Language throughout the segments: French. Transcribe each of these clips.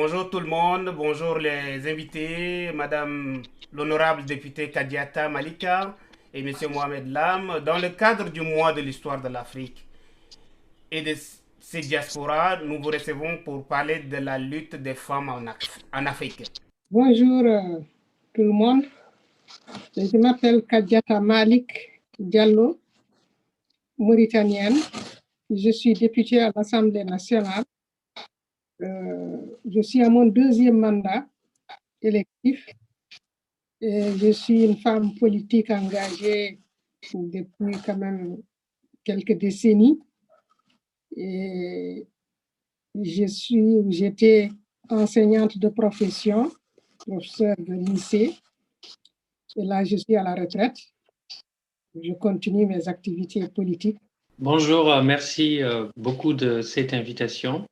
Bonjour tout le monde, bonjour les invités, Madame l'honorable députée Kadiata Malika et Monsieur Mohamed Lam. Dans le cadre du mois de l'histoire de l'Afrique et de ses diasporas, nous vous recevons pour parler de la lutte des femmes en Afrique. Bonjour tout le monde. Je m'appelle Kadiata Malik Diallo, mauritanienne. Je suis députée à l'Assemblée nationale. Je suis à mon deuxième mandat électif et je suis une femme politique engagée depuis quand même quelques décennies. Et j'étais enseignante de profession, professeure de lycée. Et là, je suis à la retraite. Je continue mes activités politiques. Bonjour, merci beaucoup de cette invitation.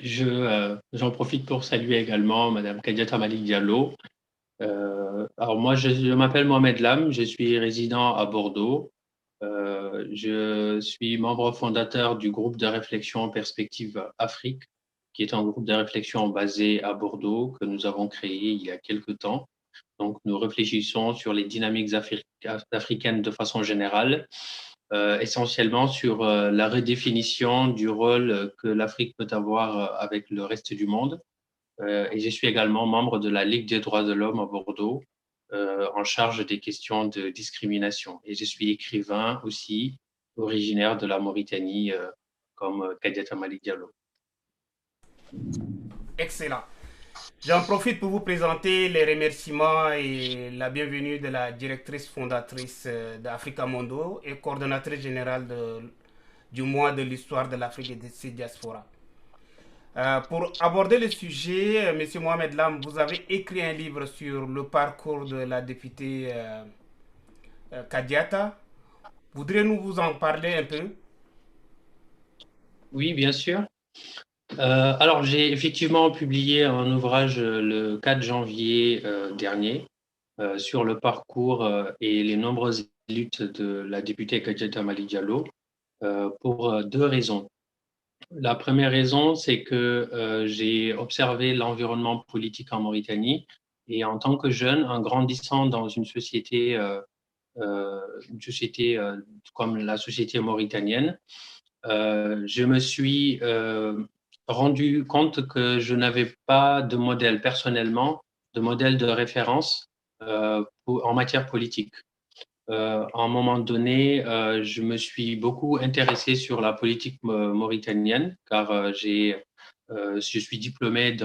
J'en profite pour saluer également Madame Kadiata Malik Diallo. Alors moi, je m'appelle Mohamed Lam, je suis résident à Bordeaux. Je suis membre fondateur du groupe de réflexion Perspective Afrique, qui est un groupe de réflexion basé à Bordeaux que nous avons créé il y a quelque temps. Donc, nous réfléchissons sur les dynamiques africaines de façon générale, essentiellement sur la redéfinition du rôle que l'Afrique peut avoir avec le reste du monde. Et je suis également membre de la Ligue des droits de l'homme à Bordeaux, en charge des questions de discrimination. Et je suis écrivain aussi, originaire de la Mauritanie, comme Kadiata Malik Diallo. Excellent. J'en profite pour vous présenter les remerciements et la bienvenue de la directrice fondatrice d'Africa Mondo et coordonnatrice générale du mois de l'histoire de l'Afrique et de ses diasporas. Pour aborder le sujet, M. Mohamed Lam, vous avez écrit un livre sur le parcours de la députée Kadiata. Voudriez-vous vous en parler un peu? Oui, bien sûr. Alors, j'ai effectivement publié un ouvrage le 4 janvier dernier sur le parcours et les nombreuses luttes de la députée Kadiata Malik Diallo pour deux raisons. La première raison, c'est que j'ai observé l'environnement politique en Mauritanie et en tant que jeune, en grandissant dans une société comme la société mauritanienne, je me suis rendu compte que je n'avais pas de modèle personnellement, de modèle de référence en matière politique. À un moment donné, je me suis beaucoup intéressé sur la politique mauritanienne, car je suis diplômé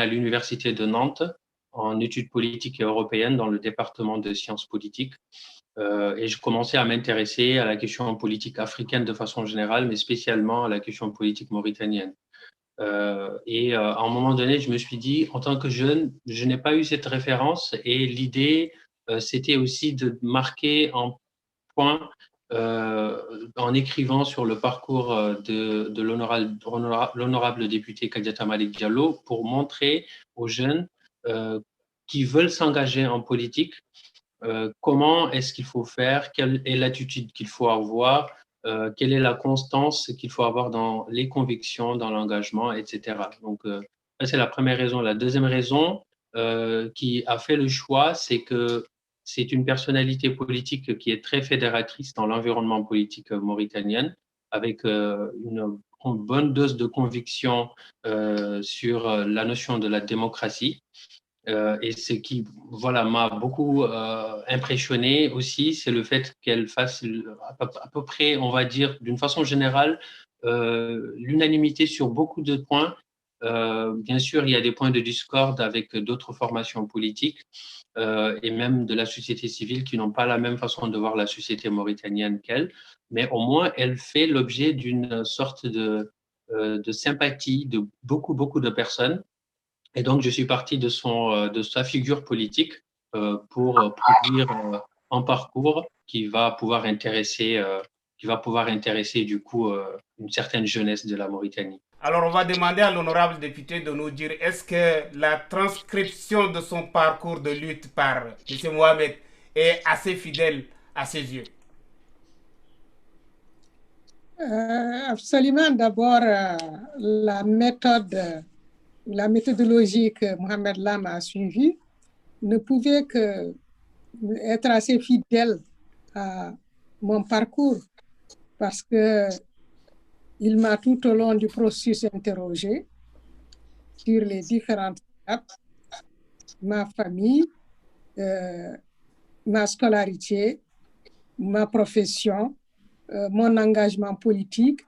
à l'université de Nantes en études politiques et européennes dans le département de sciences politiques. Et je commençais à m'intéresser à la question politique africaine de façon générale, mais spécialement à la question politique mauritanienne. À un moment donné, je me suis dit, en tant que jeune, je n'ai pas eu cette référence et l'idée, c'était aussi de marquer un point en écrivant sur le parcours de l'honorable député Kadiata Malik Diallo pour montrer aux jeunes qui veulent s'engager en politique comment est-ce qu'il faut faire, quelle est l'attitude qu'il faut avoir, quelle est la constance qu'il faut avoir dans les convictions, dans l'engagement, etc. Donc, ça, c'est la première raison. La deuxième raison qui a fait le choix, c'est que c'est une personnalité politique qui est très fédératrice dans l'environnement politique mauritanien, avec une bonne dose de conviction sur la notion de la démocratie. Et ce qui m'a beaucoup impressionné aussi, c'est le fait qu'elle fasse à peu près, on va dire, d'une façon générale, l'unanimité sur beaucoup de points. Bien sûr, il y a des points de discorde avec d'autres formations politiques et même de la société civile qui n'ont pas la même façon de voir la société mauritanienne qu'elle, mais au moins elle fait l'objet d'une sorte de sympathie de beaucoup de personnes. Et donc, je suis parti de sa figure politique pour produire un parcours qui va pouvoir intéresser du coup une certaine jeunesse de la Mauritanie. Alors, on va demander à l'honorable député de nous dire est-ce que la transcription de son parcours de lutte par M. Mohamed est assez fidèle à ses yeux? Absolument. D'abord, la méthode la méthodologie que Mohamed Lam a suivie ne pouvait que être assez fidèle à mon parcours parce que il m'a tout au long du processus interrogé sur les différentes étapes, ma famille, ma scolarité, ma profession, mon engagement politique,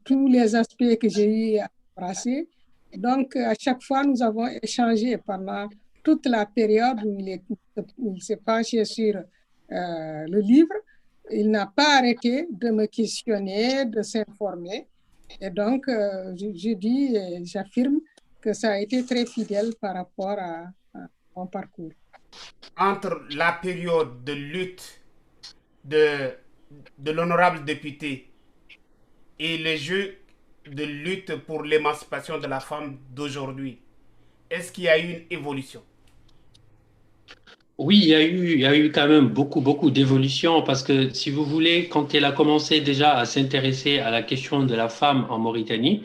tous les aspects que j'ai eu à embrasser. Donc, à chaque fois, nous avons échangé pendant toute la période où il s'est penché sur le livre. Il n'a pas arrêté de me questionner, de s'informer. Et donc, je dis et j'affirme que ça a été très fidèle par rapport à mon parcours. Entre la période de lutte de l'honorable député et les jeux de lutte pour l'émancipation de la femme d'aujourd'hui, est-ce qu'il y a eu une évolution? Oui, il y a eu quand même beaucoup d'évolution parce que si vous voulez, quand elle a commencé déjà à s'intéresser à la question de la femme en Mauritanie,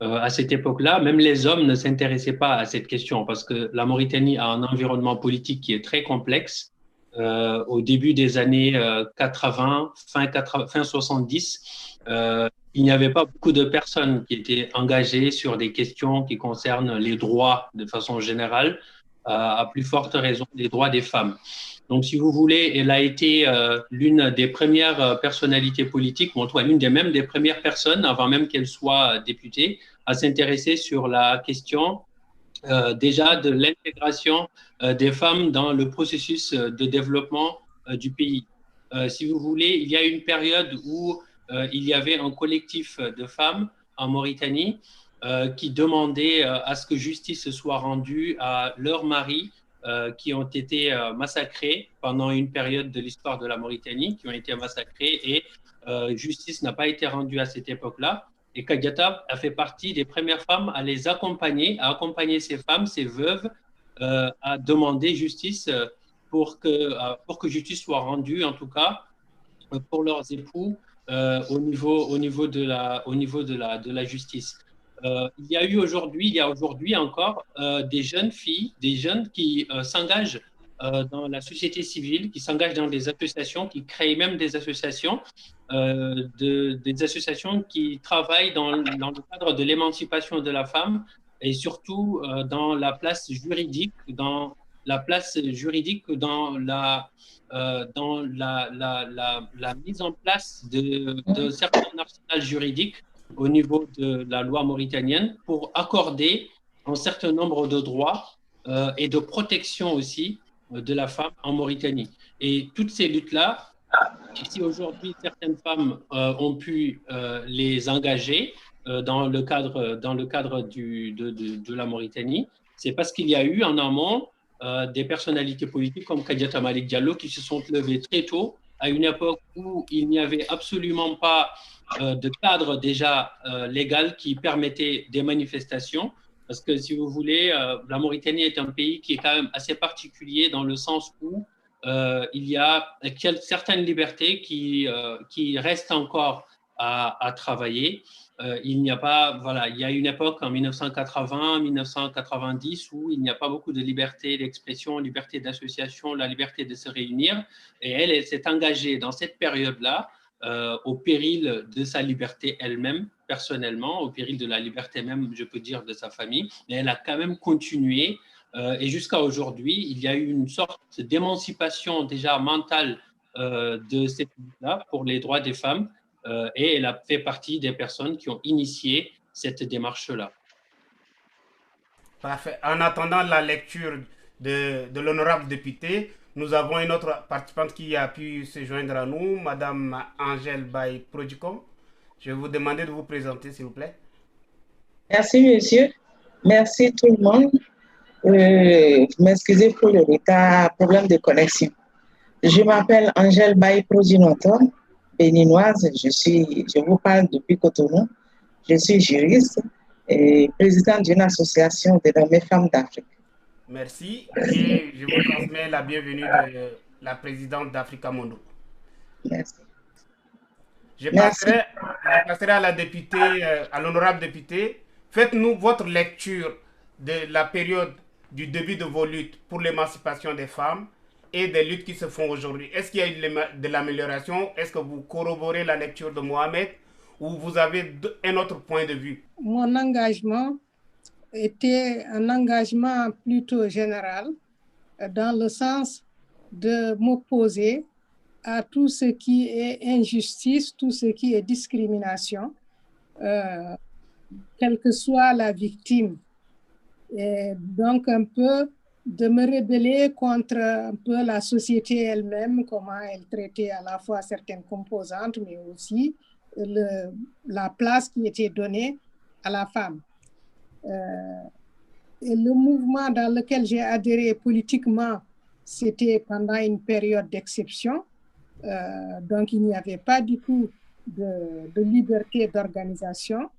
à cette époque-là, même les hommes ne s'intéressaient pas à cette question parce que la Mauritanie a un environnement politique qui est très complexe. Au début des années 80, fin 70, il n'y avait pas beaucoup de personnes qui étaient engagées sur des questions qui concernent les droits de façon générale, à plus forte raison les droits des femmes. Donc, si vous voulez, elle a été l'une des premières personnalités politiques, ou en tout cas l'une des premières personnes, avant même qu'elle soit députée, à s'intéresser sur la question déjà de l'intégration des femmes dans le processus de développement du pays. Si vous voulez, il y a une période où il y avait un collectif de femmes en Mauritanie qui demandaient à ce que justice soit rendue à leurs maris qui ont été massacrés pendant une période de l'histoire de la Mauritanie, qui ont été massacrés et justice n'a pas été rendue à cette époque-là. Et Kadiata a fait partie des premières femmes à les accompagner, à accompagner ces femmes, ces veuves, à demander justice pour que justice soit rendue, en tout cas, pour leurs époux au niveau de la justice. Il y a aujourd'hui encore des jeunes filles, des jeunes qui s'engagent dans la société civile, qui s'engagent dans des associations, qui créent même des associations, des associations qui travaillent dans le cadre de l'émancipation de la femme et surtout dans la place juridique, dans la mise en place de certains arsenals juridiques au niveau de la loi mauritanienne pour accorder un certain nombre de droits et de protection aussi de la femme en Mauritanie. Et toutes ces luttes-là, si aujourd'hui certaines femmes ont pu les engager dans le cadre de la Mauritanie, c'est parce qu'il y a eu en amont des personnalités politiques comme Kadiata Malik Diallo qui se sont levées très tôt, à une époque où il n'y avait absolument pas de cadre déjà légal qui permettait des manifestations. Parce que si vous voulez, la Mauritanie est un pays qui est quand même assez particulier dans le sens où il y a certaines libertés qui restent encore à travailler. Il n'y a pas, voilà, il y a une époque en 1980, 1990 où il n'y a pas beaucoup de liberté d'expression, liberté d'association, la liberté de se réunir. Et elle s'est engagée dans cette période-là au péril de sa liberté elle-même, personnellement, au péril de la liberté même, je peux dire, de sa famille. Mais elle a quand même continué. Et jusqu'à aujourd'hui, il y a eu une sorte d'émancipation déjà mentale de cette lutte-là pour les droits des femmes. Et elle a fait partie des personnes qui ont initié cette démarche-là. Parfait. En attendant la lecture de l'honorable député, nous avons une autre participante qui a pu se joindre à nous, Madame Angèle Baye Prodicom. Je vais vous demander de vous présenter, s'il vous plaît. Merci, monsieur. Merci tout le monde. M'excusez pour le retard, problème de connexion. Je m'appelle Angèle Baye Prodicom, béninoise. Je vous parle depuis Cotonou. Je suis juriste et présidente d'une association dénommée Femmes d'Afrique. Merci. Et je vous transmets la bienvenue de la présidente d'Africa Mondo. Merci. Je passerai à la députée, à l'honorable députée Faites-nous votre lecture de la période du début de vos luttes pour l'émancipation des femmes et des luttes qui se font aujourd'hui. Est-ce qu'il y a eu de l'amélioration? Est-ce que vous corroborez la lecture de Mohamed ou vous avez un autre point de vue? Mon engagement était un engagement plutôt général dans le sens de m'opposer à tout ce qui est injustice, tout ce qui est discrimination, quelle que soit la victime. Et donc un peu de me rebeller contre un peu la société elle-même, comment elle traitait à la fois certaines composantes, mais aussi la place qui était donnée à la femme. Et le mouvement dans lequel j'ai adhéré politiquement, c'était pendant une période d'exception. Donc, il n'y avait pas du tout de liberté d'organisation.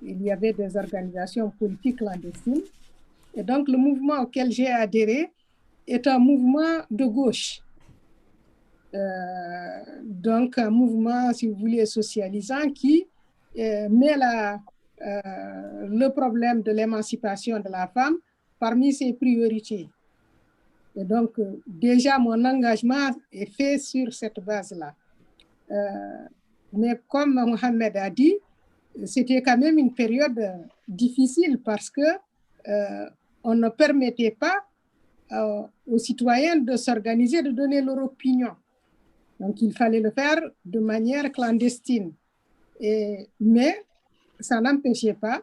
Il y avait des organisations politiques clandestines. Et donc, le mouvement auquel j'ai adhéré est un mouvement de gauche. Donc, un mouvement, si vous voulez, socialisant qui met le problème de l'émancipation de la femme parmi ses priorités. Et donc, déjà, mon engagement est fait sur cette base-là. Mais comme Mohamed a dit, c'était quand même une période difficile parce que on ne permettait pas aux citoyens de s'organiser, de donner leur opinion. Donc, il fallait le faire de manière clandestine. Mais ça n'empêchait pas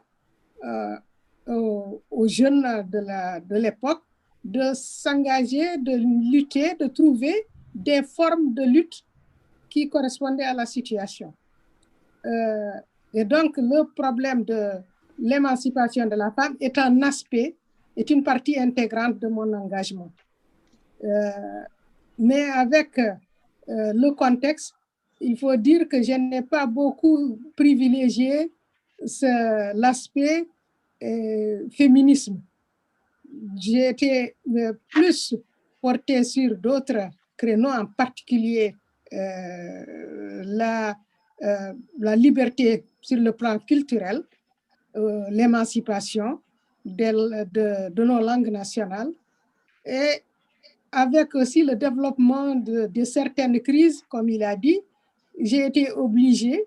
aux jeunes de l'époque de s'engager, de lutter, de trouver des formes de lutte qui correspondaient à la situation. Et donc, le problème de l'émancipation de la femme est un aspect, est une partie intégrante de mon engagement. Mais avec le contexte, il faut dire que je n'ai pas beaucoup privilégié l'aspect féminisme. J'ai été plus portée sur d'autres créneaux, en particulier la liberté sur le plan culturel, l'émancipation de nos langues nationales, et avec aussi le développement de certaines crises, comme il a dit, j'ai été obligée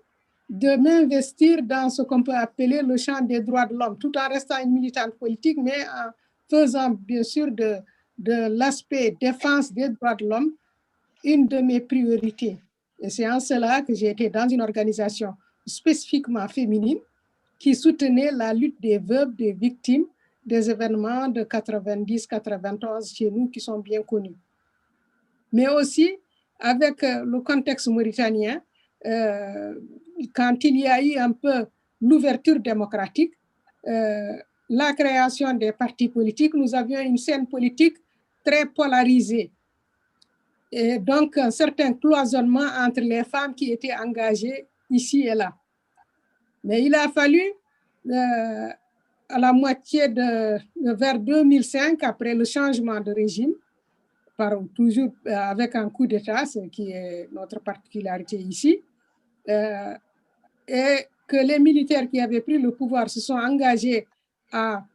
de m'investir dans ce qu'on peut appeler le champ des droits de l'homme, tout en restant une militante politique, mais en faisant bien sûr de l'aspect défense des droits de l'homme une de mes priorités. Et c'est en cela que j'ai été dans une organisation spécifiquement féminine qui soutenait la lutte des veuves, des victimes des événements de 90-91 chez nous qui sont bien connus. Mais aussi, avec le contexte mauritanien, quand il y a eu un peu l'ouverture démocratique, la création des partis politiques, nous avions une scène politique très polarisée. Et donc, un certain cloisonnement entre les femmes qui étaient engagées ici et là. Mais il a fallu, à la moitié vers 2005, après le changement de régime, toujours avec un coup d'État, ce qui est notre particularité ici, et que les militaires qui avaient pris le pouvoir se sont engagés à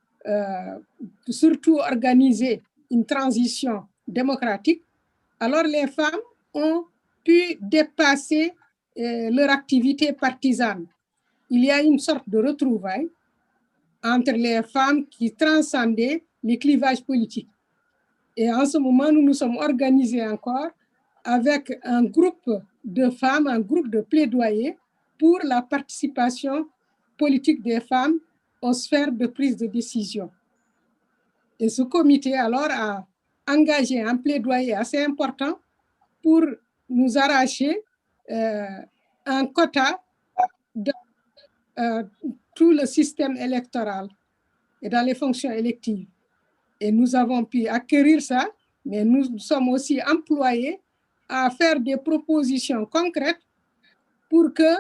surtout organiser une transition démocratique, alors les femmes ont pu dépasser leur activité partisane. Il y a une sorte de retrouvaille entre les femmes qui transcendaient les clivages politiques. Et en ce moment, nous nous sommes organisés encore avec un groupe de femmes, un groupe de plaidoyers pour la participation politique des femmes aux sphères de prise de décision. Et ce comité, alors, a engagé un plaidoyer assez important pour nous arracher un quota de tout le système électoral et dans les fonctions électives. Et nous avons pu acquérir ça, mais nous sommes aussi employés à faire des propositions concrètes pour que,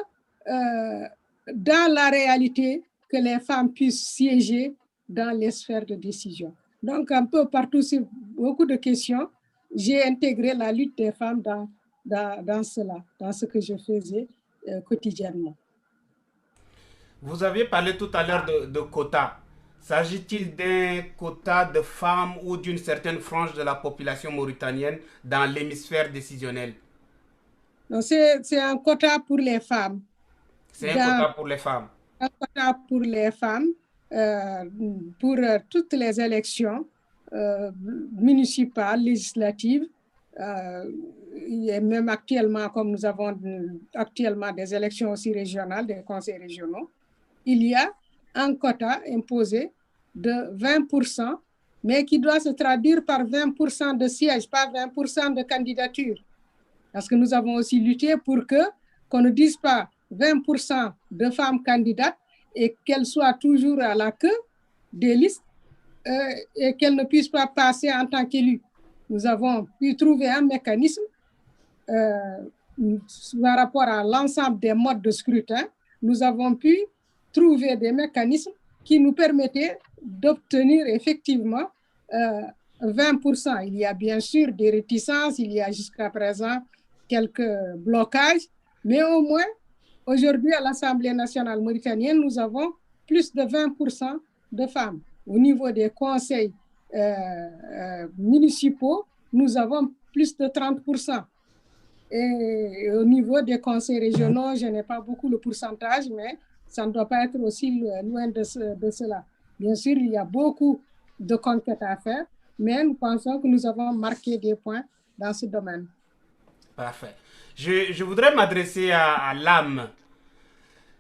dans la réalité, que les femmes puissent siéger dans les sphères de décision. Donc, un peu partout, sur beaucoup de questions, j'ai intégré la lutte des femmes dans cela, dans ce que je faisais quotidiennement. Vous avez parlé tout à l'heure de quotas. S'agit-il d'un quota de femmes ou d'une certaine frange de la population mauritanienne dans l'hémisphère décisionnel? Donc, c'est un quota pour les femmes. C'est un quota pour les femmes. Un quota pour les femmes pour toutes les élections municipales, législatives, et même actuellement, comme nous avons actuellement des élections aussi régionales, des conseils régionaux, il y a un quota imposé de 20%, mais qui doit se traduire par 20% de sièges, pas 20% de candidatures. Parce que nous avons aussi lutté pour qu'on ne dise pas 20% de femmes candidates et qu'elles soient toujours à la queue des listes et qu'elles ne puissent pas passer en tant qu'élues. Nous avons pu trouver un mécanisme par rapport à l'ensemble des modes de scrutin. Nous avons pu trouver des mécanismes qui nous permettaient d'obtenir effectivement 20%. Il y a bien sûr des réticences, il y a jusqu'à présent quelques blocages, mais au moins, aujourd'hui, à l'Assemblée nationale mauritanienne, nous avons plus de 20% de femmes. Au niveau des conseils municipaux, nous avons plus de 30%. Et au niveau des conseils régionaux, je n'ai pas beaucoup le pourcentage, mais ça ne doit pas être aussi loin de cela. Bien sûr, il y a beaucoup de conquêtes à faire, mais nous pensons que nous avons marqué des points dans ce domaine. Parfait. Je voudrais m'adresser à l'âme.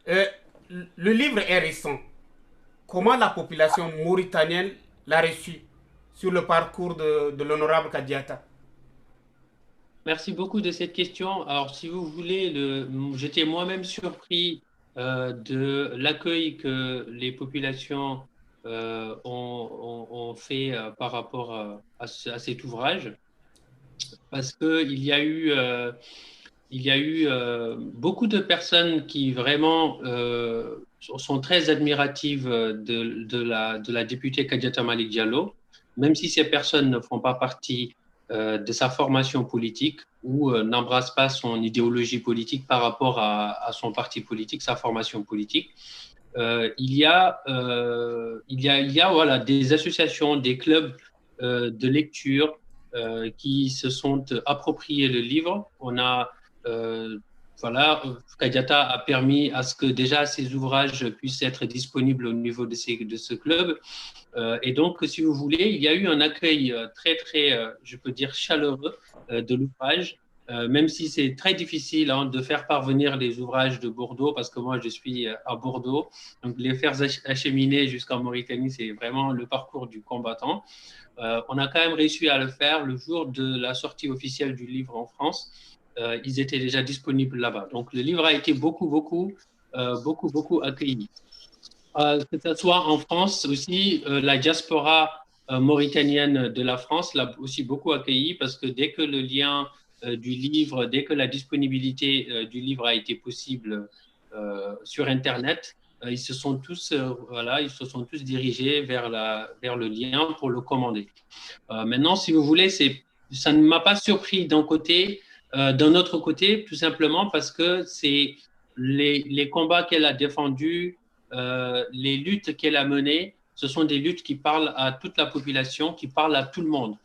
Le livre est récent. Comment la population mauritanienne l'a reçu sur le parcours de l'honorable Kadiata? Merci beaucoup de cette question. Alors, si vous voulez, j'étais moi-même surpris de l'accueil que les populations ont fait par rapport à cet ouvrage, parce qu'il y a eu beaucoup de personnes qui vraiment sont très admiratives de la députée Kadiata Malik Diallo, même si ces personnes ne font pas partie de sa formation politique ou n'embrassent pas son idéologie politique par rapport à son parti politique, sa formation politique. Il y a voilà, des associations, des clubs de lecture qui se sont appropriés le livre. On a voilà, Kadiata a permis à ce que déjà ces ouvrages puissent être disponibles au niveau de ce club. Et donc, si vous voulez, il y a eu un accueil très, je peux dire, chaleureux de l'ouvrage, même si c'est très difficile de faire parvenir les ouvrages de Bordeaux, parce que moi, je suis à Bordeaux. Donc, les faire acheminer jusqu'en Mauritanie, c'est vraiment le parcours du combattant. On a quand même réussi à le faire le jour de la sortie officielle du livre en France. Ils étaient déjà disponibles là-bas. Donc, le livre a été beaucoup accueilli. Que ce soit en France aussi, la diaspora mauritanienne de la France l'a aussi beaucoup accueilli, parce que dès que le lien du livre, dès que la disponibilité du livre a été possible sur Internet, ils se sont tous dirigés vers le lien pour le commander. Maintenant, si vous voulez, ça ne m'a pas surpris d'un autre côté, tout simplement parce que c'est les combats qu'elle a défendus, les luttes qu'elle a menées, ce sont des luttes qui parlent à toute la population, qui parlent à tout le monde.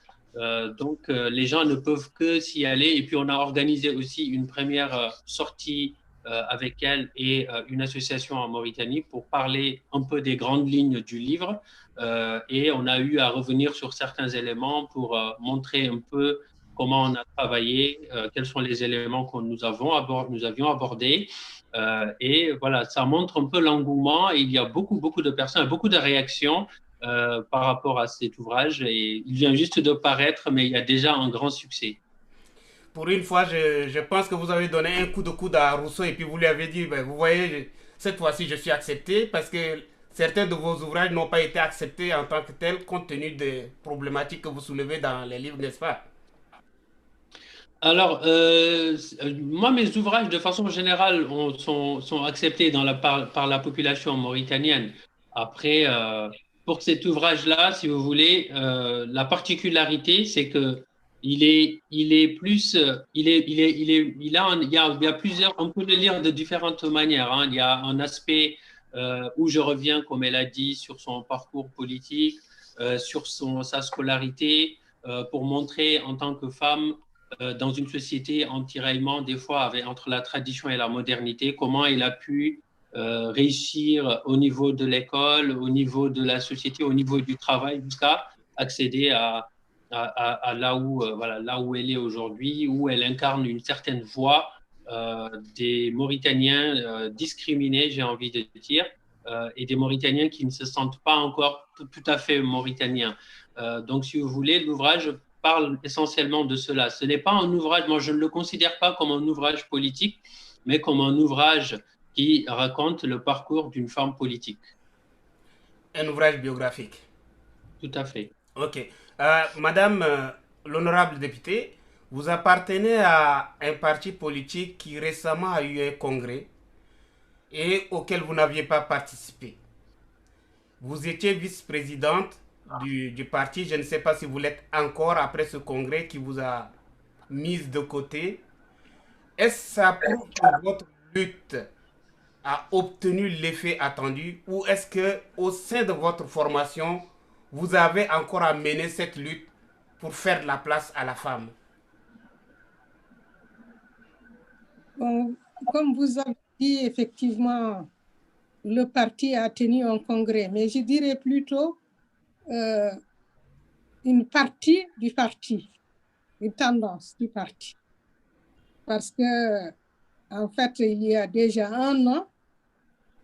Donc, les gens ne peuvent que s'y aller. Et puis, on a organisé aussi une première sortie avec elle et une association en Mauritanie pour parler un peu des grandes lignes du livre. Et on a eu à revenir sur certains éléments pour montrer un peu comment on a travaillé, quels sont les éléments que nous avions abordés. Et voilà, ça montre un peu l'engouement. Et il y a beaucoup de personnes, beaucoup de réactions par rapport à cet ouvrage. Et il vient juste de paraître, mais il y a déjà un grand succès. Pour une fois, je pense que vous avez donné un coup de coude à Rousseau et puis vous lui avez dit, ben, vous voyez, cette fois-ci, je suis accepté, parce que certains de vos ouvrages n'ont pas été acceptés en tant que tels, compte tenu des problématiques que vous soulevez dans les livres, n'est-ce pas? Alors, moi, mes ouvrages, de façon générale, sont acceptés par la population mauritanienne. Après, pour cet ouvrage-là, si vous voulez, la particularité, c'est que il y a plusieurs, on peut le lire de différentes manières. Il y a un aspect où je reviens, comme elle a dit, sur son parcours politique, sur sa scolarité, pour montrer en tant que femme, dans une société en tiraillement, des fois, entre la tradition et la modernité, comment elle a pu réussir au niveau de l'école, au niveau de la société, au niveau du travail, jusqu'à accéder à là où, voilà, là où elle est aujourd'hui, où elle incarne une certaine voix des Mauritaniens discriminés, j'ai envie de dire, et des Mauritaniens qui ne se sentent pas encore tout à fait mauritaniens. Donc, si vous voulez, l'ouvrage parle essentiellement de cela. Ce n'est pas un ouvrage, moi je ne le considère pas comme un ouvrage politique, mais comme un ouvrage qui raconte le parcours d'une femme politique. Un ouvrage biographique. Tout à fait. Ok. Madame l'honorable députée, vous appartenez à un parti politique qui récemment a eu un congrès et auquel vous n'aviez pas participé. Vous étiez vice-présidente du parti. Je ne sais pas si vous l'êtes encore après ce congrès qui vous a mise de côté. Est-ce que ça prouve que votre lutte a obtenu l'effet attendu ou est-ce que au sein de votre formation, vous avez encore à mener cette lutte pour faire de la place à la femme? Bon, comme vous avez dit, effectivement, le parti a tenu un congrès, mais je dirais plutôt une partie du parti, une tendance du parti. Parce que, en fait, il y a déjà un an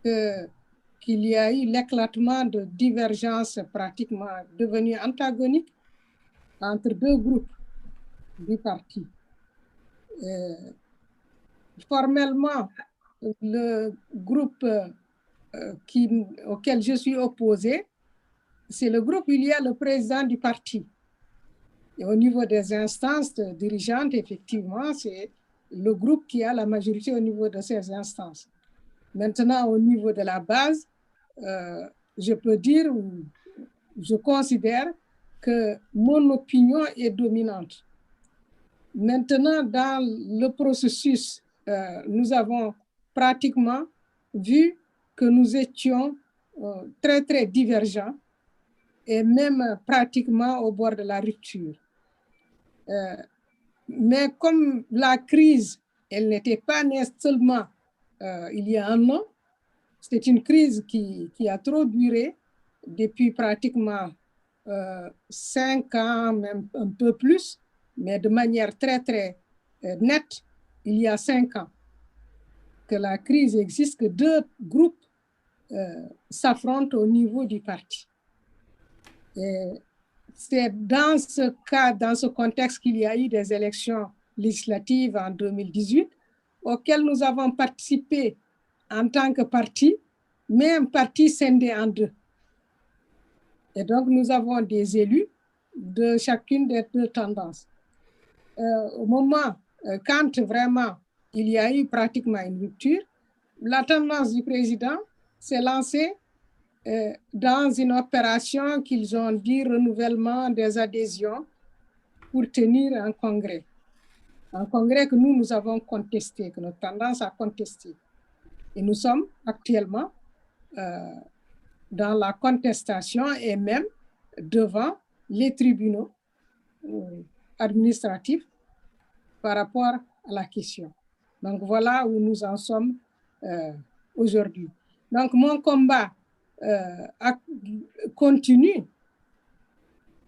qu'il y a eu l'éclatement de divergences pratiquement devenues antagoniques entre deux groupes du parti. Formellement, le groupe auquel je suis opposée, c'est le groupe où il y a le président du parti. Et au niveau des instances dirigeantes, effectivement, c'est le groupe qui a la majorité au niveau de ces instances. Maintenant, au niveau de la base, je peux dire, je considère que mon opinion est dominante. Maintenant, dans le processus, nous avons pratiquement vu que nous étions très, très divergents et même pratiquement au bord de la rupture. Mais comme la crise, elle n'était pas née seulement il y a un an, c'est une crise qui a trop duré depuis pratiquement 5 ans, même un peu plus, mais de manière très, très nette, il y a 5 ans que la crise existe, que deux groupes s'affrontent au niveau du parti. C'est dans ce cas, dans ce contexte qu'il y a eu des élections législatives en 2018, auxquelles nous avons participé en tant que parti, mais un parti scindé en deux. Et donc, nous avons des élus de chacune des deux tendances. Au moment, quand vraiment il y a eu pratiquement une rupture, la tendance du président s'est lancée dans une opération qu'ils ont dit renouvellement des adhésions pour tenir un congrès. Un congrès que nous avons contesté, que notre tendance a contesté. Et nous sommes actuellement dans la contestation et même devant les tribunaux administratifs par rapport à la question. Donc voilà où nous en sommes aujourd'hui. Donc mon combat continue.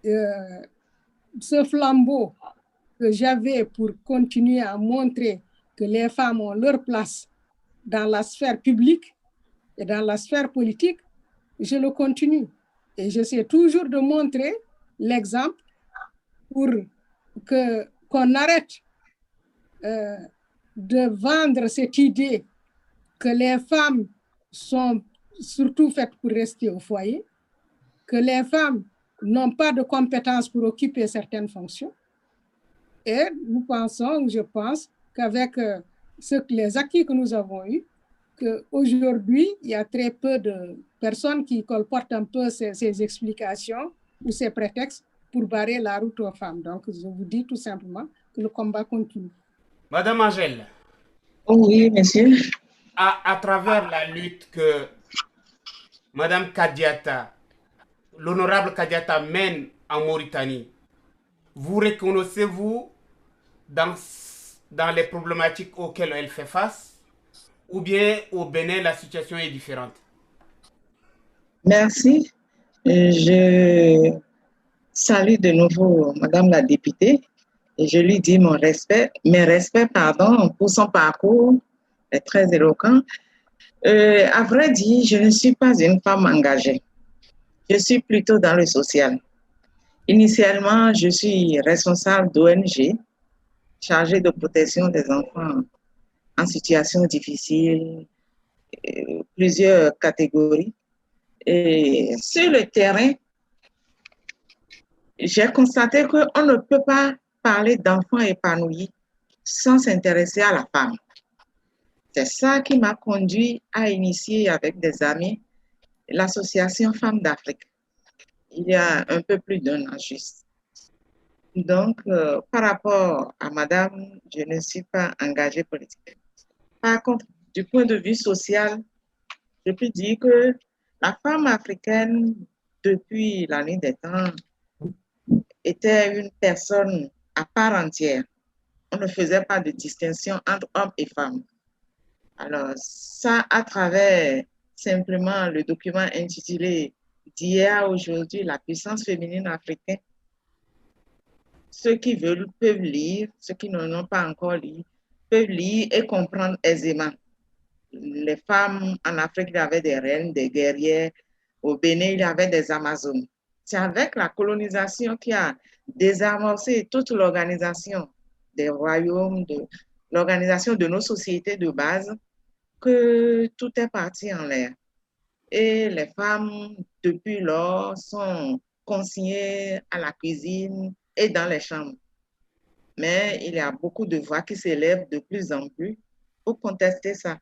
Ce flambeau que j'avais pour continuer à montrer que les femmes ont leur place dans la sphère publique et dans la sphère politique, je le continue. Et j'essaie toujours de montrer l'exemple pour qu'on arrête de vendre cette idée que les femmes sont surtout faites pour rester au foyer, que les femmes n'ont pas de compétences pour occuper certaines fonctions. Et nous pensons, je pense, qu'avec les acquis que nous avons eus, qu'aujourd'hui, il y a très peu de personnes qui colportent un peu ces explications ou ces prétextes pour barrer la route aux femmes. Donc, je vous dis tout simplement que le combat continue. Madame Angèle. Oui, monsieur. À travers la lutte que Madame Kadiata, l'honorable Kadiata mène en Mauritanie. Vous reconnaissez-vous dans, dans les problématiques auxquelles elle fait face ou bien au Bénin, la situation est différente? Merci. Je salue de nouveau Madame la députée et je lui dis mes respects, pardon, pour son parcours est très éloquent. À vrai dire, je ne suis pas une femme engagée. Je suis plutôt dans le social. Initialement, je suis responsable d'ONG chargée de protection des enfants en situation difficile, plusieurs catégories. Et sur le terrain, j'ai constaté qu'on ne peut pas parler d'enfants épanouis sans s'intéresser à la femme. C'est ça qui m'a conduit à initier avec des amis l'association Femmes d'Afrique, il y a un peu plus d'un an juste. Donc, par rapport à madame, je ne suis pas engagée politiquement. Par contre, du point de vue social, je peux dire que la femme africaine, depuis la nuit des temps, était une personne à part entière. On ne faisait pas de distinction entre hommes et femmes. Alors, ça, à travers simplement le document intitulé d'hier à aujourd'hui, la puissance féminine africaine, ceux qui veulent peuvent lire, ceux qui n'en ont pas encore lu, peuvent lire et comprendre aisément. Les femmes en Afrique, il y avait des reines, des guerrières. Au Bénin, il y avait des Amazones. C'est avec la colonisation qui a désamorcé toute l'organisation des royaumes, l'organisation de nos sociétés de base, que tout est parti en l'air. Et les femmes, depuis lors, sont consignées à la cuisine et dans les chambres. Mais il y a beaucoup de voix qui s'élèvent de plus en plus pour contester ça.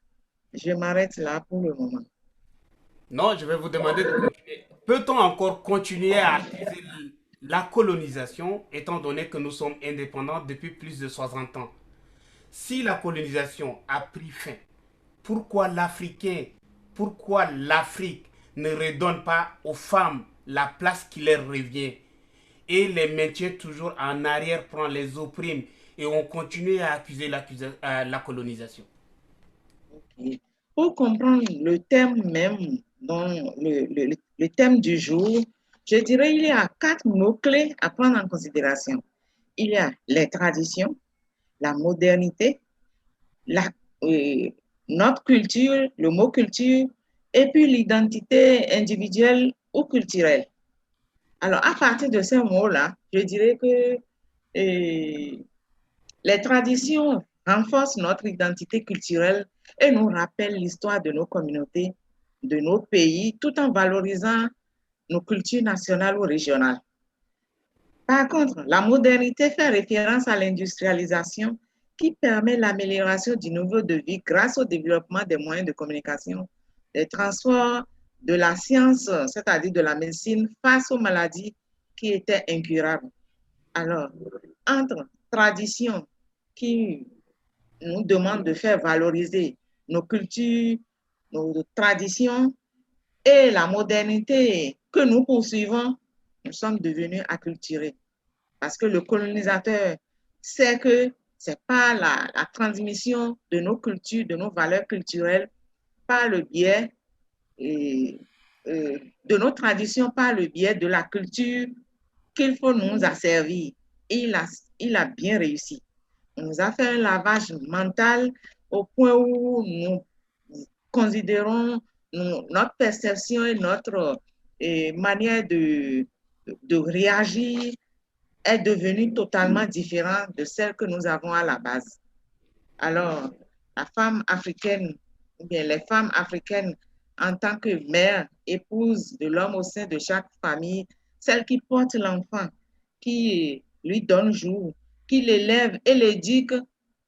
Je m'arrête là pour le moment. Non, je vais vous demander de continuer. Peut-on encore continuer à accuser la colonisation, étant donné que nous sommes indépendants depuis plus de 60 ans? Si la colonisation a pris fin, pourquoi pourquoi l'Afrique ne redonne pas aux femmes la place qui leur revient et les maintient toujours en arrière-plan, les opprime et on continue à accuser la colonisation? Okay. Pour comprendre le thème même, donc le thème du jour, je dirais qu'il y a 4 mots-clés à prendre en considération. Il y a les traditions, la modernité, la, euh, notre culture, le mot culture, et puis l'identité individuelle ou culturelle. Alors, à partir de ces mots-là, je dirais que les traditions renforcent notre identité culturelle et nous rappellent l'histoire de nos communautés, de nos pays, tout en valorisant nos cultures nationales ou régionales. Par contre, la modernité fait référence à l'industrialisation qui permet l'amélioration du niveau de vie grâce au développement des moyens de communication, des transports, de la science, c'est-à-dire de la médecine, face aux maladies qui étaient incurables. Alors, entre tradition qui nous demande de faire valoriser nos cultures, nos traditions et la modernité que nous poursuivons, nous sommes devenus acculturés. Parce que le colonisateur sait que ce n'est pas la transmission de nos cultures, de nos valeurs culturelles, par le biais de nos traditions, par le biais de la culture qu'il faut nous asservir. Il a bien réussi. On nous a fait un lavage mental au point où nous considérons notre perception et notre manière de réagir est devenue totalement différente de celle que nous avons à la base. Alors, la femme africaine, ou bien les femmes africaines en tant que mère, épouse de l'homme au sein de chaque famille, celle qui porte l'enfant, qui lui donne jour, qui l'élève et l'éduque,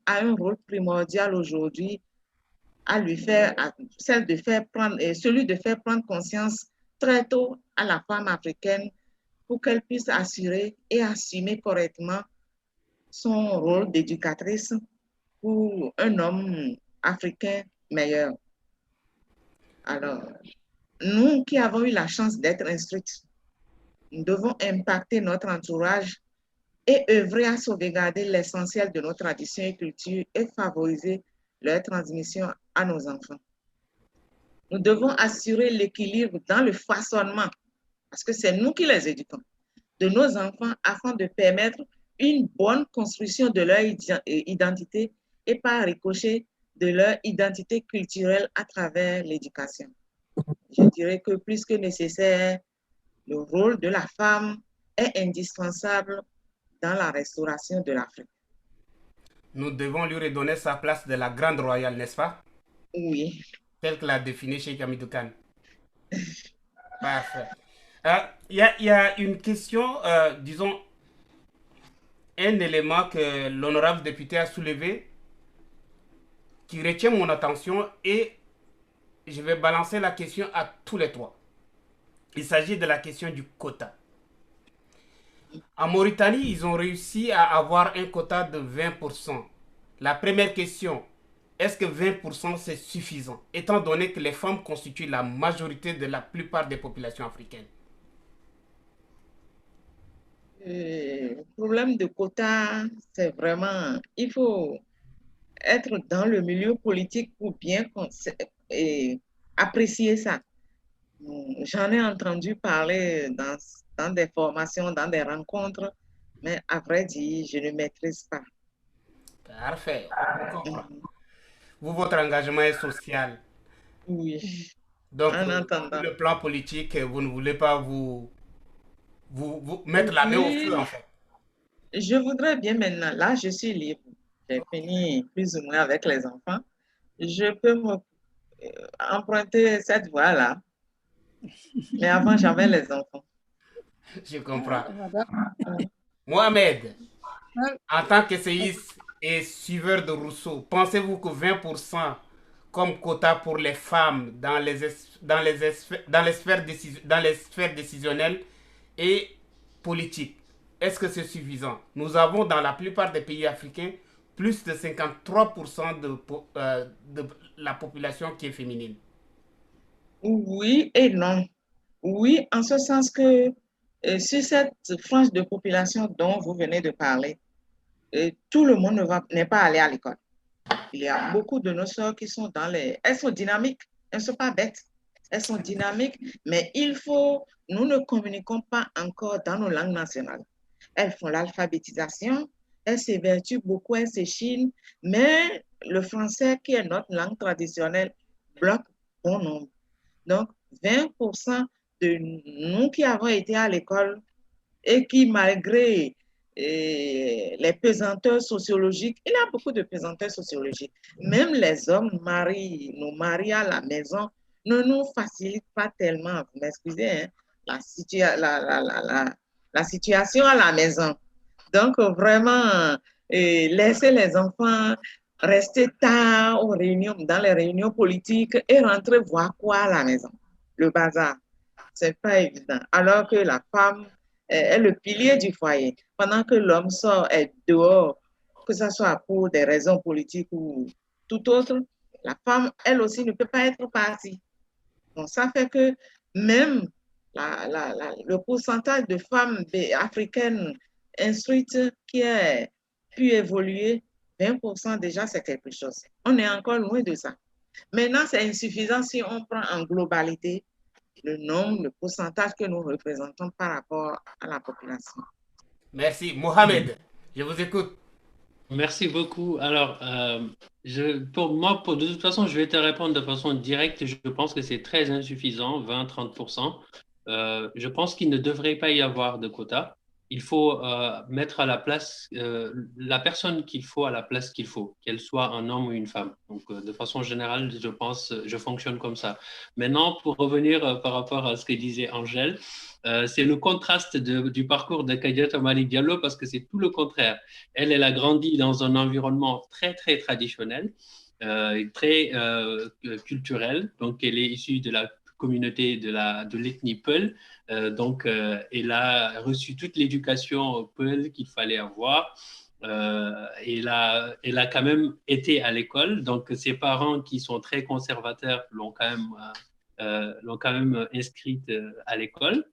a un rôle primordial aujourd'hui à lui faire, celui de faire prendre conscience très tôt à la femme africaine pour qu'elle puisse assurer et assumer correctement son rôle d'éducatrice pour un homme africain meilleur. Alors, nous qui avons eu la chance d'être instruites, nous devons impacter notre entourage et œuvrer à sauvegarder l'essentiel de nos traditions et cultures et favoriser leur transmission à nos enfants. Nous devons assurer l'équilibre dans le façonnement, parce que c'est nous qui les éduquons, de nos enfants afin de permettre une bonne construction de leur identité et par ricochet de leur identité culturelle à travers l'éducation. Je dirais que plus que nécessaire, le rôle de la femme est indispensable dans la restauration de l'Afrique. Nous devons lui redonner sa place de la grande royale, n'est-ce pas? Oui. Tel que l'a défini Cheikh Hamidou Kane. Parfait. Il y a une question, disons, un élément que l'honorable député a soulevé qui retient mon attention et je vais balancer la question à tous les trois. Il s'agit de la question du quota. En Mauritanie, ils ont réussi à avoir un quota de 20%. La première question, est-ce que 20% c'est suffisant, étant donné que les femmes constituent la majorité de la plupart des populations africaines? Le problème de quota, c'est vraiment, il faut être dans le milieu politique pour bien apprécier ça. J'en ai entendu parler dans des formations, dans des rencontres, mais à vrai dire, je ne maîtrise pas. Parfait, on comprend. Vous, votre engagement est social. Oui, Donc, en sur entendant. le plan politique, vous ne voulez pas vous mettre la main au feu, en Oui, fait. je voudrais bien maintenant, là, je suis libre. J'ai fini plus ou moins avec les enfants. Je peux emprunter cette voie-là. Mais avant, j'avais les enfants. Je comprends. Voilà. Mohamed, Hein, en tant qu'essayiste et suiveur de Rousseau, pensez-vous que 20% comme quota pour les femmes dans dans les sphères décisionnelles et politiques, est-ce que c'est suffisant? Nous avons dans la plupart des pays africains plus de 53% de la population qui est féminine. Oui et non. Oui, en ce sens que sur cette frange de population dont vous venez de parler, tout le monde n'est pas allé à l'école. Il y a beaucoup de nos sœurs qui sont elles sont dynamiques, elles ne sont pas bêtes, elles sont dynamiques, mais nous ne communiquons pas encore dans nos langues nationales. Elles font l'alphabétisation, elles s'évertuent beaucoup, elles s'échinent, mais le français, qui est notre langue traditionnelle, bloque bon nombre. Donc, 20% de nous qui avons été à l'école et qui, malgré les pesanteurs sociologiques, il y a beaucoup de pesanteurs sociologiques, même les hommes nous marient à la maison, ne nous facilitent pas tellement, vous m'excusez, hein, la situation à la maison. Donc, vraiment, laisser les enfants rester tard dans les réunions politiques et rentrer voir quoi à la maison? Le bazar. C'est pas évident. Alors que la femme est le pilier du foyer. Pendant que l'homme sort, est dehors, que ce soit pour des raisons politiques ou tout autre, la femme, elle aussi, ne peut pas être partie. Donc, ça fait que même le pourcentage de femmes africaines instruites qui a pu évoluer, 20% déjà, c'est quelque chose. On est encore loin de ça. Maintenant, c'est insuffisant si on prend en globalité le nombre, le pourcentage que nous représentons par rapport à la population. Merci. Mohamed, je vous écoute. Merci beaucoup. Alors, de toute façon, je vais te répondre de façon directe. Je pense que c'est très insuffisant, 20-30%. Je pense qu'il ne devrait pas y avoir de quota. Il faut mettre à la place la personne qu'il faut à la place qu'il faut, qu'elle soit un homme ou une femme. Donc, de façon générale, je fonctionne comme ça. Maintenant, pour revenir par rapport à ce que disait Angèle, c'est le contraste du parcours de Kadiata Malik Diallo parce que c'est tout le contraire. Elle a grandi dans un environnement très, très traditionnel, très culturel. Donc, elle est issue de la communauté de l'ethnie Peul. Donc, elle a reçu toute l'éducation Peul qu'il fallait avoir. Elle a quand même été à l'école. Donc, ses parents qui sont très conservateurs l'ont quand même l'ont quand même inscrite à l'école.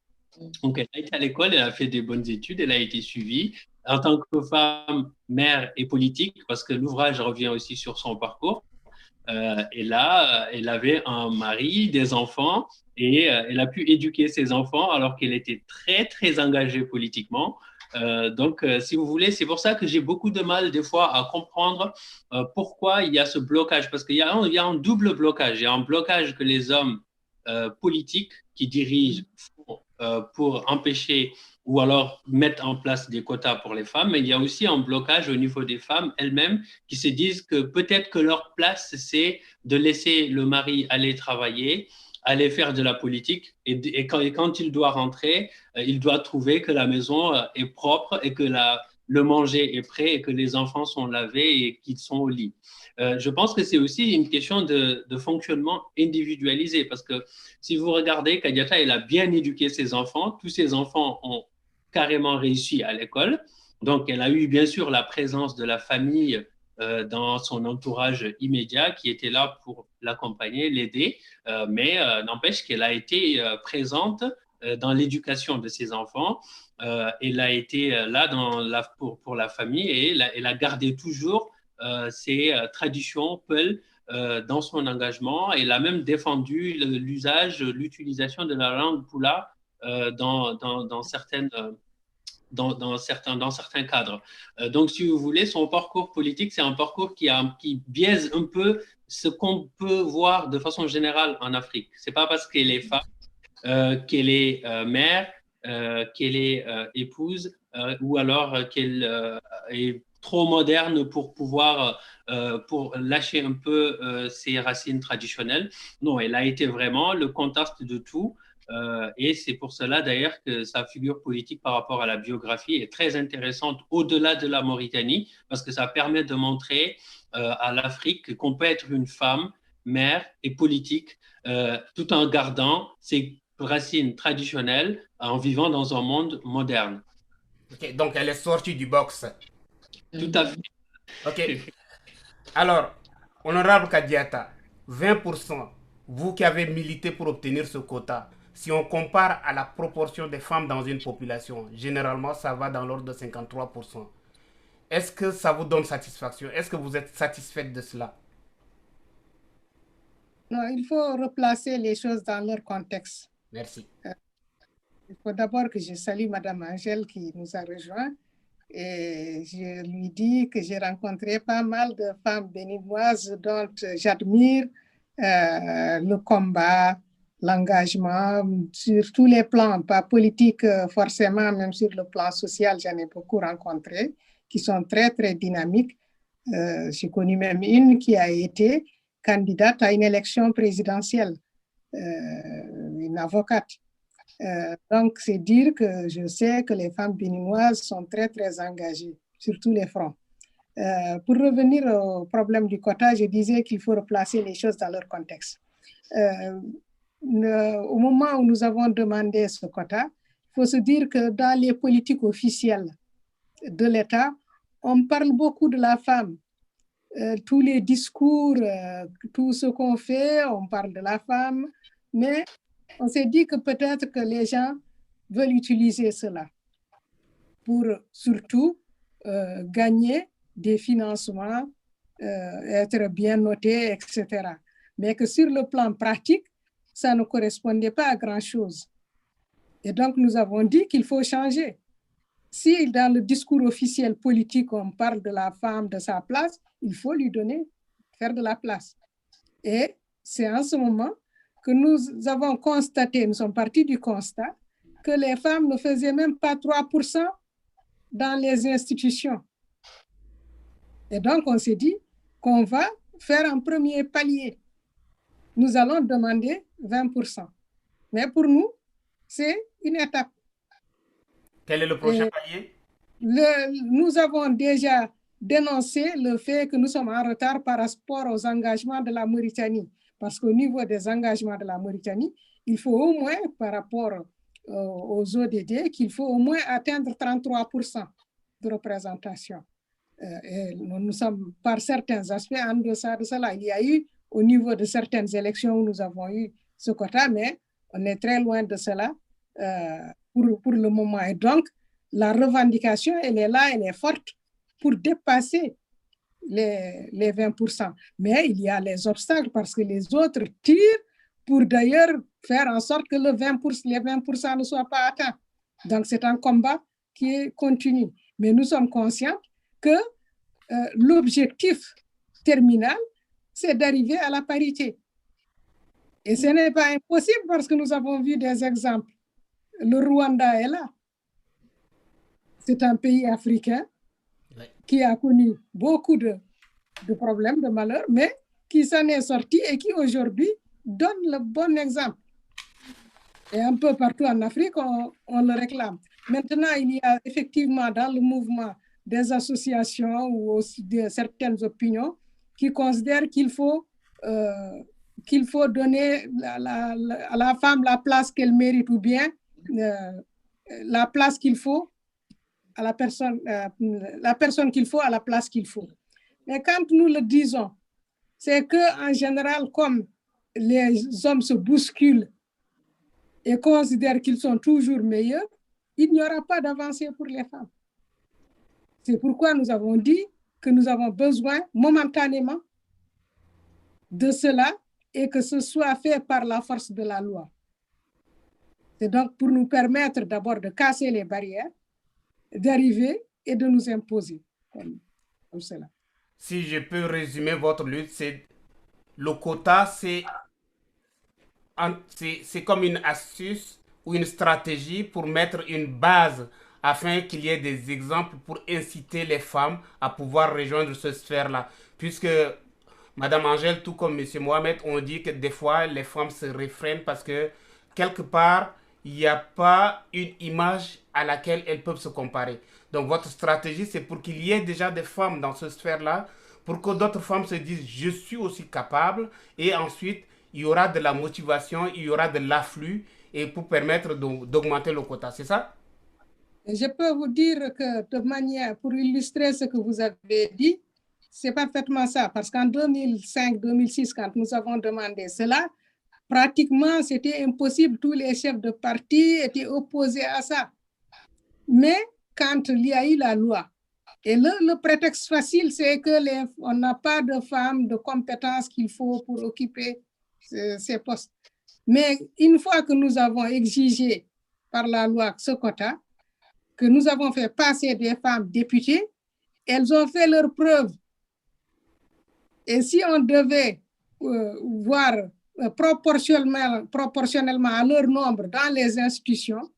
Donc, elle a été à l'école, elle a fait des bonnes études, elle a été suivie en tant que femme, mère et politique, parce que l'ouvrage revient aussi sur son parcours. Et là, elle avait un mari, des enfants, et elle a pu éduquer ses enfants alors qu'elle était très, très engagée politiquement. Donc, si vous voulez, c'est pour ça que j'ai beaucoup de mal des fois à comprendre pourquoi il y a ce blocage. Parce qu'il y a un double blocage. Il y a un blocage que les hommes politiques qui dirigent font, pour empêcher ou alors mettre en place des quotas pour les femmes. Mais il y a aussi un blocage au niveau des femmes elles-mêmes qui se disent que peut-être que leur place, c'est de laisser le mari aller travailler, aller faire de la politique. Et quand il doit rentrer, il doit trouver que la maison est propre et que le manger est prêt et que les enfants sont lavés et qu'ils sont au lit. Je pense que c'est aussi une question de fonctionnement individualisé parce que si vous regardez, Kadiata, elle a bien éduqué ses enfants. Tous ses enfants ont carrément réussi à l'école. Donc, elle a eu bien sûr la présence de la famille dans son entourage immédiat qui était là pour l'accompagner, l'aider, mais n'empêche qu'elle a été présente dans l'éducation de ses enfants. Elle a été là pour la famille et elle a gardé toujours ses traditions Peul dans son engagement. Elle a même défendu l'utilisation de la langue Pula dans certains cadres. Donc, si vous voulez, son parcours politique, c'est un parcours qui biaise un peu ce qu'on peut voir de façon générale en Afrique. Ce n'est pas parce qu'elle est femme, qu'elle est mère, qu'elle est épouse, ou alors qu'elle est trop moderne pour pouvoir pour lâcher un peu ses racines traditionnelles. Non, elle a été vraiment le contraste de tout. Et c'est pour cela d'ailleurs que sa figure politique par rapport à la biographie est très intéressante au-delà de la Mauritanie, parce que ça permet de montrer à l'Afrique qu'on peut être une femme, mère et politique, tout en gardant ses racines traditionnelles, en vivant dans un monde moderne. Ok, donc elle est sortie du box. Tout à fait. Ok. Alors, honorable Kadiata, 20%, vous qui avez milité pour obtenir ce quota, si on compare à la proportion des femmes dans une population, généralement ça va dans l'ordre de 53%. Est-ce que ça vous donne satisfaction? Est-ce que vous êtes satisfaite de cela? Non, il faut replacer les choses dans leur contexte. Merci. Il faut d'abord que je salue Madame Angèle qui nous a rejoints. Et je lui dis que j'ai rencontré pas mal de femmes béninoises dont j'admire le combat, l'engagement sur tous les plans, pas politique forcément, même sur le plan social, j'en ai beaucoup rencontré, qui sont très, très dynamiques. J'ai connu même une qui a été candidate à une élection présidentielle, une avocate. Donc, c'est dire que je sais que les femmes béninoises sont très, très engagées sur tous les fronts. Pour revenir au problème du quota, je disais qu'il faut replacer les choses dans leur contexte. Au moment où nous avons demandé ce quota, il faut se dire que dans les politiques officielles de l'État, on parle beaucoup de la femme. Tous les discours, tout ce qu'on fait, on parle de la femme, mais on s'est dit que peut-être que les gens veulent utiliser cela pour surtout gagner des financements, être bien notés, etc. Mais que sur le plan pratique, ça ne correspondait pas à grand-chose. Et donc, nous avons dit qu'il faut changer. Si dans le discours officiel politique, on parle de la femme, de sa place, il faut lui donner, faire de la place. Et c'est en ce moment que nous avons constaté, nous sommes partis du constat, que les femmes ne faisaient même pas 3% dans les institutions. Et donc, on s'est dit qu'on va faire un premier palier. Nous allons demander 20%. Mais pour nous, c'est une étape. Quel est le prochain palier? Nous avons déjà dénoncé le fait que nous sommes en retard par rapport aux engagements de la Mauritanie. Parce qu'au niveau des engagements de la Mauritanie, il faut au moins, par rapport aux ODD, qu'il faut au moins atteindre 33% de représentation. Et nous sommes, par certains aspects, en deçà de cela. Il y a eu, au niveau de certaines élections où nous avons eu ce quota, mais on est très loin de cela pour le moment. Et donc, la revendication, elle est là, elle est forte pour dépasser les 20%. Mais il y a les obstacles parce que les autres tirent pour d'ailleurs faire en sorte que les 20% ne soient pas atteints. Donc, c'est un combat qui est continu. Mais nous sommes conscients que l'objectif terminal, c'est d'arriver à la parité. Et ce n'est pas impossible parce que nous avons vu des exemples. Le Rwanda est là. C'est un pays africain qui a connu beaucoup de problèmes, de malheurs, mais qui s'en est sorti et qui aujourd'hui donne le bon exemple. Et un peu partout en Afrique, on le réclame. Maintenant, il y a effectivement dans le mouvement des associations ou aussi de certaines opinions qui considèrent qu'il faut donner à la femme la place qu'elle mérite ou bien la place qu'il faut à la personne qu'il faut à la place qu'il faut. Mais quand nous le disons, c'est qu'en général, comme les hommes se bousculent et considèrent qu'ils sont toujours meilleurs, il n'y aura pas d'avancée pour les femmes. C'est pourquoi nous avons dit que nous avons besoin momentanément de cela et que ce soit fait par la force de la loi. C'est donc pour nous permettre d'abord de casser les barrières, d'arriver et de nous imposer comme cela. Si je peux résumer votre lutte, le quota, c'est comme une astuce ou une stratégie pour mettre une base afin qu'il y ait des exemples pour inciter les femmes à pouvoir rejoindre cette sphère-là. Puisque Madame Angèle, tout comme Monsieur Mohamed, on dit que des fois, les femmes se réfrènent parce que quelque part, il n'y a pas une image à laquelle elles peuvent se comparer. Donc votre stratégie, c'est pour qu'il y ait déjà des femmes dans cette sphère-là, pour que d'autres femmes se disent « je suis aussi capable » et ensuite, il y aura de la motivation, il y aura de l'afflux et pour permettre d'augmenter le quota. C'est ça? Je peux vous dire que de manière, pour illustrer ce que vous avez dit, c'est parfaitement ça. Parce qu'en 2005-2006, quand nous avons demandé cela, pratiquement, c'était impossible. Tous les chefs de parti étaient opposés à ça. Mais quand il y a eu la loi, et le prétexte facile, c'est qu'on n'a pas de femmes de compétences qu'il faut pour occuper ces postes. Mais une fois que nous avons exigé par la loi ce quota, que nous avons fait passer des femmes députées, elles ont fait leurs preuves. Et si on devait voir proportionnellement à leur nombre dans les institutions,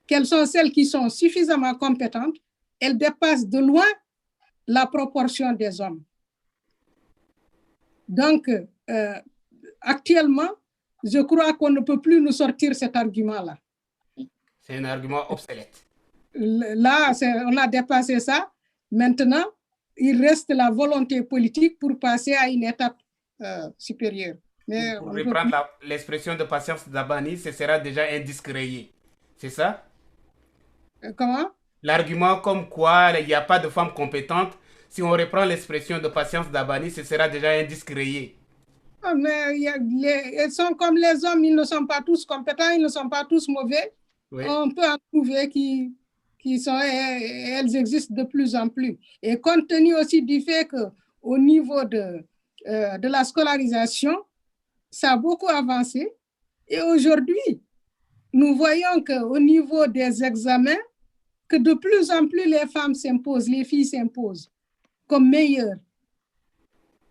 quelles sont celles qui sont suffisamment compétentes, elles dépassent de loin la proportion des hommes. Donc, actuellement, je crois qu'on ne peut plus nous sortir cet argument-là. C'est un argument obsolète. Là, on a dépassé ça. Maintenant, il reste la volonté politique pour passer à une étape supérieure. Mais pour reprendre l'expression de Patience Dabani, ce sera déjà un disque rayé. C'est ça? Comment? L'argument comme quoi il n'y a pas de femmes compétentes, si on reprend l'expression de Patience Dabani, ce sera déjà un disque rayé. Ah, mais elles sont comme les hommes, ils ne sont pas tous compétents, ils ne sont pas tous mauvais. Oui. On peut en trouver qui sont, et elles existent de plus en plus. Et compte tenu aussi du fait qu'au niveau de la scolarisation, ça a beaucoup avancé. Et aujourd'hui, nous voyons qu'au niveau des examens, que de plus en plus les femmes s'imposent, les filles s'imposent comme meilleures.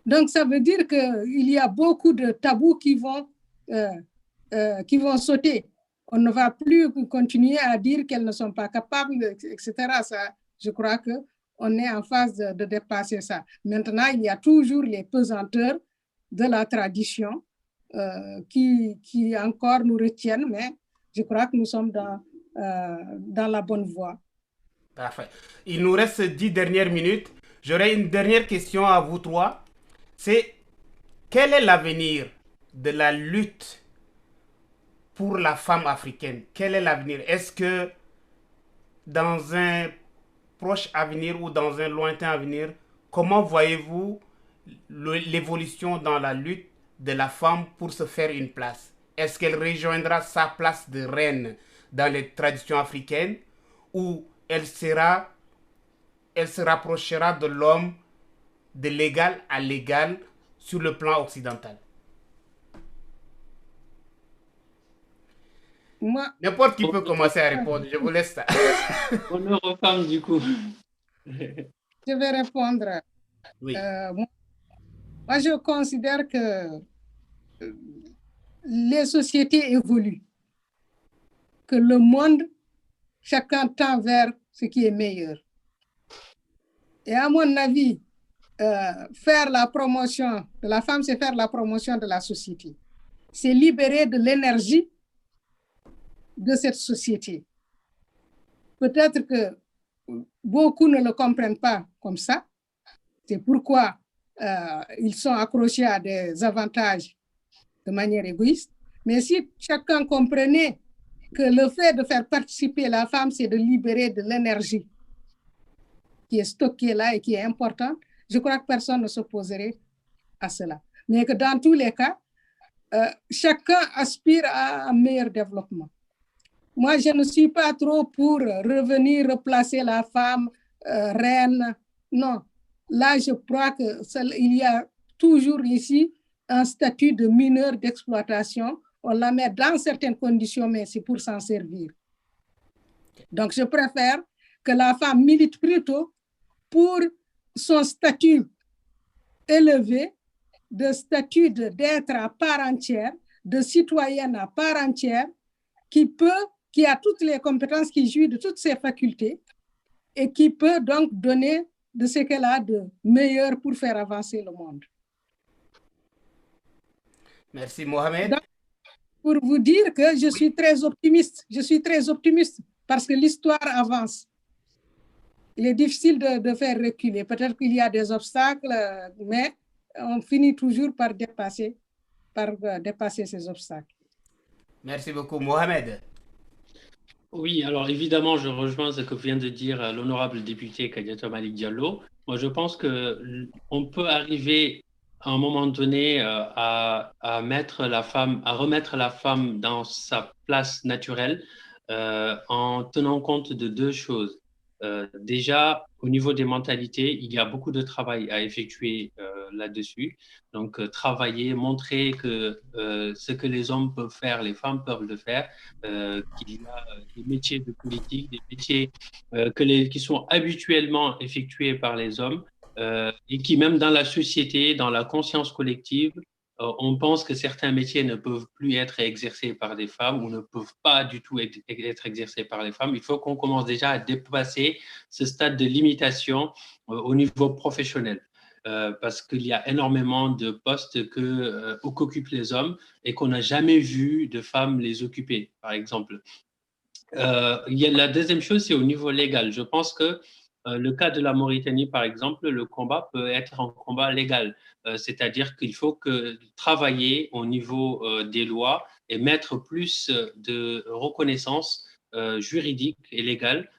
Donc, ça veut dire qu'il y a beaucoup de tabous qui vont sauter. On ne va plus continuer à dire qu'elles ne sont pas capables, etc. Ça, je crois qu'on est en phase de dépasser ça. Maintenant, il y a toujours les pesanteurs de la tradition qui encore nous retiennent, mais je crois que nous sommes dans la bonne voie. Parfait. Il nous reste 10 dernières minutes. J'aurais une dernière question à vous trois. C'est quel est l'avenir de la lutte pour la femme africaine? Quel est l'avenir? Est-ce que dans un proche avenir ou dans un lointain avenir, comment voyez-vous l'évolution dans la lutte de la femme pour se faire une place? Est-ce qu'elle rejoindra sa place de reine dans les traditions africaines ou elle se rapprochera de l'homme de l'égal à l'égal sur le plan occidental? Moi, N'importe qui peut commencer à répondre, je vous laisse ça. Honneur aux femmes, du coup. je vais répondre. Oui. Moi, je considère que les sociétés évoluent, que le monde, chacun tend vers ce qui est meilleur. Et à mon avis, faire la promotion de la femme, c'est faire la promotion de la société. C'est libérer de l'énergie de cette société. Peut-être que beaucoup ne le comprennent pas comme ça. C'est pourquoi ils sont accrochés à des avantages de manière égoïste. Mais si chacun comprenait que le fait de faire participer la femme, c'est de libérer de l'énergie qui est stockée là et qui est importante, je crois que personne ne s'opposerait à cela. Mais que dans tous les cas, chacun aspire à un meilleur développement. Moi, je ne suis pas trop pour revenir replacer la femme reine. Non. Là, je crois qu'il y a toujours ici un statut de mineur d'exploitation. On la met dans certaines conditions, mais c'est pour s'en servir. Donc, je préfère que la femme milite plutôt pour son statut élevé, de statut d'être à part entière, de citoyenne à part entière, qui a toutes les compétences, qui jouit de toutes ses facultés et qui peut donc donner de ce qu'elle a de meilleur pour faire avancer le monde. Merci Mohamed. Donc, pour vous dire que je suis très optimiste. Je suis très optimiste parce que l'histoire avance. Il est difficile de faire reculer. Peut-être qu'il y a des obstacles, mais on finit toujours par dépasser ces obstacles. Merci beaucoup Mohamed. Oui, alors évidemment, je rejoins ce que vient de dire l'honorable député Kadiata Malik Diallo. Moi, je pense qu'on peut arriver à un moment donné à remettre la femme dans sa place naturelle en tenant compte de deux choses. Déjà, au niveau des mentalités, il y a beaucoup de travail à effectuer là-dessus. Donc, travailler, montrer que ce que les hommes peuvent faire, les femmes peuvent le faire, qu'il y a des métiers de politique, des métiers qui sont habituellement effectués par les hommes et qui, même dans la société, dans la conscience collective, on pense que certains métiers ne peuvent plus être exercés par des femmes ou ne peuvent pas du tout être exercés par les femmes. Il faut qu'on commence déjà à dépasser ce stade de limitation au niveau professionnel. Parce qu'il y a énormément de postes qu'occupent les hommes et qu'on n'a jamais vu de femmes les occuper, par exemple. La deuxième chose, c'est au niveau légal. Je pense que le cas de la Mauritanie, par exemple, le combat peut être un combat légal. C'est-à-dire qu'il faut travailler au niveau des lois et mettre plus de reconnaissance juridique et légale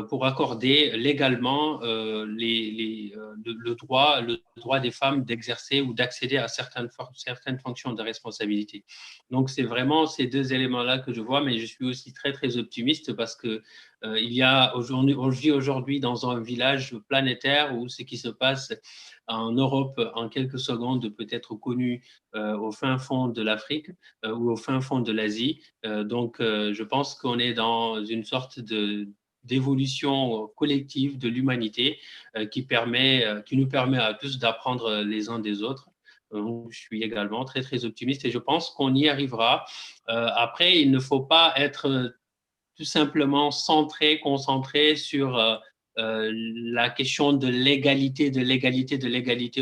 pour accorder légalement le droit des femmes d'exercer ou d'accéder à certaines fonctions de responsabilité. Donc, c'est vraiment ces deux éléments-là que je vois, mais je suis aussi très, très optimiste parce que on vit aujourd'hui dans un village planétaire où ce qui se passe en Europe en quelques secondes peut être connu au fin fond de l'Afrique ou au fin fond de l'Asie. Donc, je pense qu'on est dans une sorte d'évolution collective de l'humanité qui nous permet à tous d'apprendre les uns des autres. Je suis également très, très optimiste et je pense qu'on y arrivera. Après, il ne faut pas être tout simplement concentré sur la question de l'égalité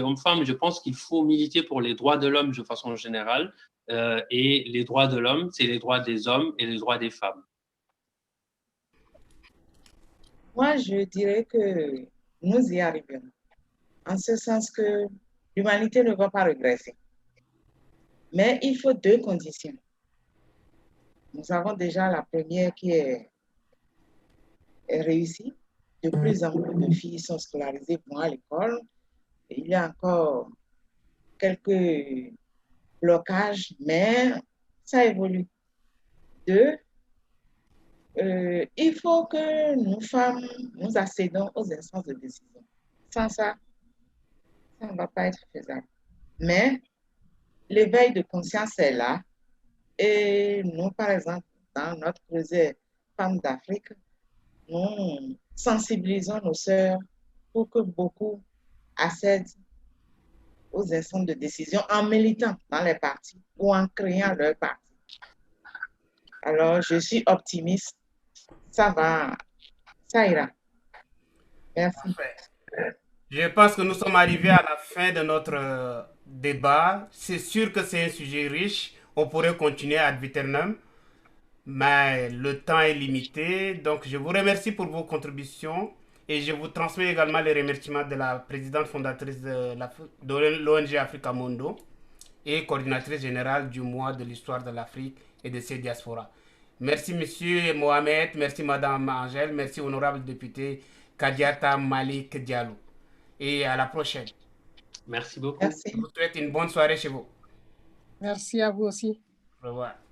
homme-femme. Je pense qu'il faut militer pour les droits de l'homme de façon générale. Et les droits de l'homme, c'est les droits des hommes et les droits des femmes. Moi, je dirais que nous y arriverons. En ce sens que l'humanité ne va pas régresser. Mais il faut deux conditions. Nous avons déjà la première qui est réussie. De plus en plus de filles sont scolarisées, vont à l'école. Il y a encore quelques blocage, mais ça évolue. Deux, il faut que nous femmes, nous accédons aux instances de décision. Sans ça, ça ne va pas être faisable. Mais l'éveil de conscience est là. Et nous, par exemple, dans notre projet Femmes d'Afrique, nous sensibilisons nos sœurs pour que beaucoup accèdent aux instances de décision en militant dans les partis ou en créant leur parti. Alors, je suis optimiste. Ça va, ça ira. Merci. Je pense que nous sommes arrivés à la fin de notre débat. C'est sûr que c'est un sujet riche. On pourrait continuer ad vitam, mais le temps est limité. Donc, je vous remercie pour vos contributions et je vous transmets également les remerciements de la présidente fondatrice de l'ONG Africa Mondo et coordinatrice générale du mois de l'histoire de l'Afrique et de ses diasporas. Merci, monsieur Mohamed. Merci, madame Angèle. Merci, honorable député Kadiata Malik Diallo. Et à la prochaine. Merci beaucoup. Merci. Je vous souhaite une bonne soirée chez vous. Merci à vous aussi. Au revoir.